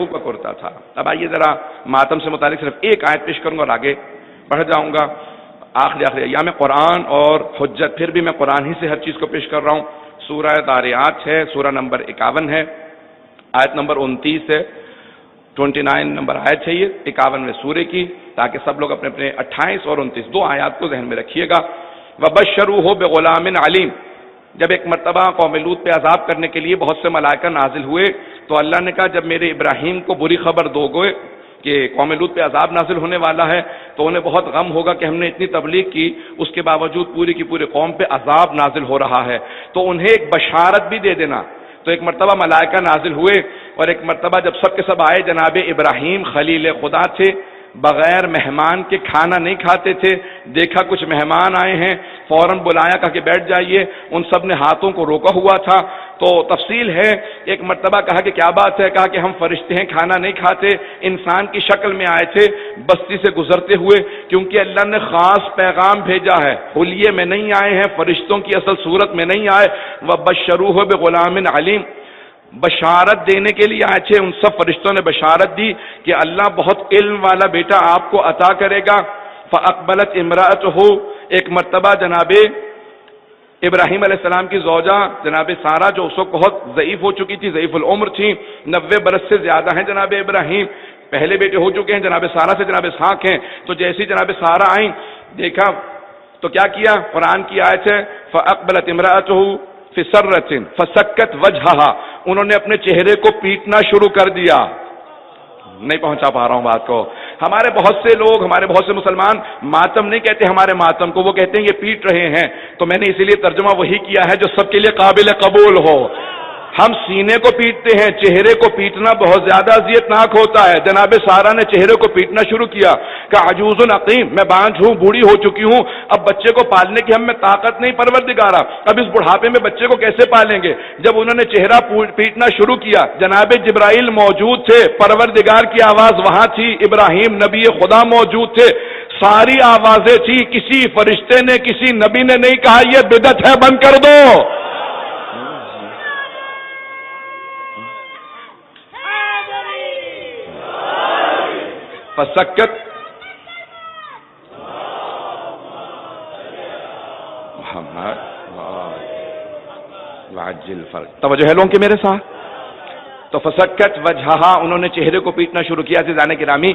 یعقوب کا کرتا تھا۔ اب آئیے ذرا ماتم سے متعلق صرف ایک آیت پیش کروں گا اور آگے بڑھ جاؤں گا۔ آخری ایام قرآن اور حجت، پھر بھی میں قرآن ہی سے ہر چیز کو پیش کر رہا ہوں۔ سورہ داریات ہے، سورہ نمبر 51 ہے، آیت نمبر 29 ہے، 29 نمبر آیت ہے یہ 51ویں سورے کی، تاکہ سب لوگ اپنے اپنے 28 اور 29 دو آیات کو ذہن میں رکھیے گا۔ وَبَشَّرُوهُ بِغُلَامٍ عَلِيمٍ، جب ایک مرتبہ قوم لوط پہ عذاب کرنے کے لیے بہت سے ملائکہ نازل ہوئے تو اللہ نے کہا جب میرے ابراہیم کو بری خبر دو گے کہ قوم لوط پہ عذاب نازل ہونے والا ہے تو انہیں بہت غم ہوگا کہ ہم نے اتنی تبلیغ کی، اس کے باوجود پوری کی پوری قوم پہ عذاب نازل ہو رہا ہے، تو انہیں ایک بشارت بھی دے دینا۔ تو ایک مرتبہ ملائکہ نازل ہوئے اور ایک مرتبہ جب سب کے سب آئے، جناب ابراہیم خلیل خدا تھے، بغیر مہمان کے کھانا نہیں کھاتے تھے، دیکھا کچھ مہمان آئے ہیں، فوراً بلایا، کہا کہ بیٹھ جائیے، ان سب نے ہاتھوں کو روکا ہوا تھا۔ تو تفصیل ہے، ایک مرتبہ کہا کہ کیا بات ہے، کہا کہ ہم فرشتے ہیں، کھانا نہیں کھاتے، انسان کی شکل میں آئے تھے بستی سے گزرتے ہوئے، کیونکہ اللہ نے خاص پیغام بھیجا ہے، حلیے میں نہیں آئے ہیں، فرشتوں کی اصل صورت میں نہیں آئے۔ وَبَشَّرُوهُ بِغُلَامٍ عَلِيمٍ، بشارت دینے کے لیے آئے تھے، ان سب فرشتوں نے بشارت دی کہ اللہ بہت علم والا بیٹا آپ کو عطا کرے گا۔ فَأَقْبَلَتْ امْرَأَتُهُ، ایک مرتبہ جناب ابراہیم علیہ السلام کی زوجہ جناب سارہ، جو اس وقت بہت ضعیف ہو چکی تھی، ضعیف العمر تھی، 90 برس سے زیادہ ہیں جناب ابراہیم، پہلے بیٹے ہو چکے ہیں جناب سارہ سے، جناب اسحاق ہیں، تو جیسی جناب سارہ آئیں دیکھا تو کیا کیا، قرآن کی آیت ہے فَأَقْبَلَتْ امْرَأَتُهُ فِي سَرَّةٍ فَسَكَّتْ وَجْهَهَا، انہوں نے اپنے چہرے کو پیٹنا شروع کر دیا۔ نہیں پہنچا پا رہا ہوں بات کو۔ ہمارے بہت سے لوگ، ہمارے بہت سے مسلمان ماتم نہیں کہتے ہمارے ماتم کو، وہ کہتے ہیں یہ پیٹ رہے ہیں، تو میں نے اسی لیے ترجمہ وہی کیا ہے جو سب کے لیے قابل قبول ہو۔ ہم سینے کو پیٹتے ہیں، چہرے کو پیٹنا بہت زیادہ اذیت ناک ہوتا ہے۔ جناب سارہ نے چہرے کو پیٹنا شروع کیا کہ عجوز عقیم، میں بانجھ ہوں، بوڑھی ہو چکی ہوں، اب بچے کو پالنے کی ہم میں طاقت نہیں پروردگارا، اب اس بڑھاپے میں بچے کو کیسے پالیں گے۔ جب انہوں نے چہرہ پیٹنا شروع کیا، جناب جبرائیل موجود تھے، پروردگار کی آواز وہاں تھی، ابراہیم نبی خدا موجود تھے، ساری آوازیں تھی، کسی فرشتے نے، کسی نبی نے نہیں کہا یہ بدعت ہے بند کر دو۔ فسکت محمد وعجل فرج، توجہ ہے لوگوں کے میرے ساتھ۔ تو فسکت وجہہا، انہوں نے چہرے کو پیٹنا شروع کیا۔ عزیزان گرامی،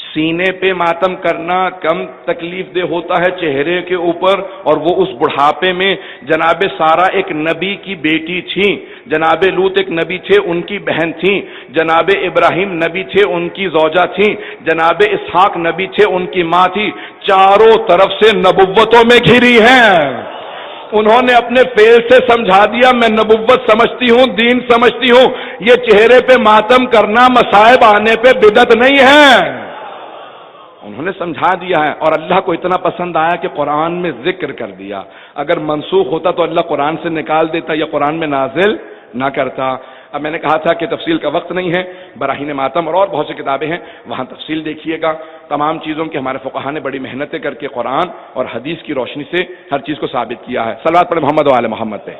سینے پہ ماتم کرنا کم تکلیف دہ ہوتا ہے چہرے کے اوپر، اور وہ اس بڑھاپے میں۔ جناب سارہ ایک نبی کی بیٹی تھی، جناب لوط ایک نبی تھے، ان کی بہن تھی، جناب ابراہیم نبی تھے، ان کی زوجہ تھی، جناب اسحاق نبی تھے، ان کی ماں تھی، چاروں طرف سے نبوتوں میں گھری ہیں۔ انہوں نے اپنے فعل سے سمجھا دیا میں نبوت سمجھتی ہوں، دین سمجھتی ہوں، یہ چہرے پہ ماتم کرنا مصائب آنے پہ بدعت نہیں ہے، انہوں نے سمجھا دیا ہے۔ اور اللہ کو اتنا پسند آیا کہ قرآن میں ذکر کر دیا، اگر منسوخ ہوتا تو اللہ قرآن سے نکال دیتا یا قرآن میں نازل نہ کرتا۔ اب میں نے کہا تھا کہ تفصیل کا وقت نہیں ہے، براہین ماتم اور بہت سی کتابیں ہیں، وہاں تفصیل دیکھیے گا تمام چیزوں کے۔ ہمارے فقہاء نے بڑی محنتیں کر کے قرآن اور حدیث کی روشنی سے ہر چیز کو ثابت کیا ہے۔ صلوات پڑھیں محمد و آل محمد پہ۔